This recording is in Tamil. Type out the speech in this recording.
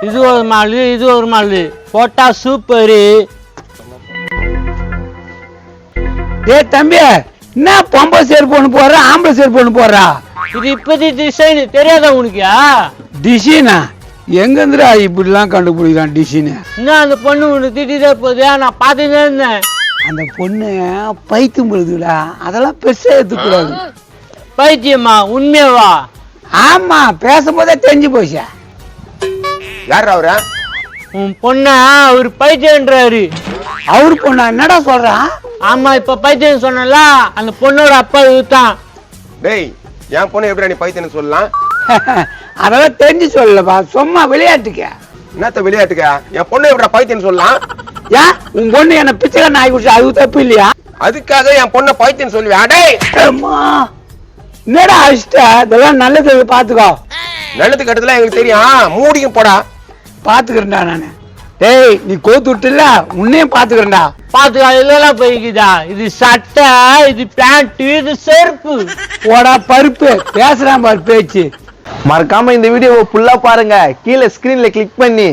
இது ஒரு மாடலு இது ஒரு மாடலு போட்டா சூப்பரு. டேய் தம்பி, என்ன பொம்பளை செருப்பு ஒன்று போடுற, ஆம்பளை செருப்பு ஒன்று போடுறா? இது இப்போதைக்கு டிசைன் தெரியாதா உனக்கா? டிசைனா? எங்கேருந்துடா இப்படிலாம் கண்டுபிடிக்கிறான் டிசைனு? என்ன அந்த பொண்ணு உனக்கு திட்டிதே போதே, நான் பார்த்துதான் இருந்தேன். அந்த பொண்ணு பைத்தியம் பொழுதுடா, அதெல்லாம் பெருசா எடுத்துக்கூடாது. பைத்தியம்மா? உண்மையாவா? ஆமா, பேசும்போதே தெரிஞ்சு போச்சா. யார் அவரா? உன் பொண்ணா அவர் பைத்தியன்றாரு. அவரு பொண்ணா? என்னடா சொல்றான்? ஆமா, இப்ப பைத்தியம் சொன்னல, அந்த பொண்ணோட அப்பா இதுதான். டேய், என் பொண்ணு எப்படி நீ பைத்தியன்னு சொல்லலாம்? அதெல்லாம் தெரிஞ்சு சொல்லப்பா, சும்மா விளையாட்டுக்க. என்னத்த விளையாட்டுக்க? என் பொண்ணு எப்படி பைத்தியன்னு சொல்லலாம்? ஏன் உன் பொண்ணு என்ன பிச்சை நாய் குடிச்சு அது தப்பு இல்லையா? அதுக்காக என் பொண்ணை பைத்தியன்னு சொல்லுவியா? டேய், என்னடா அஷ்ட, இதெல்லாம் நல்லது பாத்துக்கோ. நல்லதுக்கு அடுத்தலாம் எங்களுக்கு தெரியும், மூடிக்கும் போடா. பாத்துக்கிறேன்டா நானு. டேய், நீ கோத்து விட்டுல, உன்னையும் பாத்துக்கிறேன்டா. பாத்துக்கா, இதெல்லாம் போய்க்குதா? இது சட்டை, இது பேண்ட், இது செருப்பு. போடா பருப்பு, பேசுறான் பாரு பேச்சு. மறக்காம இந்த வீடியோவை ஃபுல்லா பாருங்க, கீழே ஸ்கிரீன்ல கிளிக் பண்ணி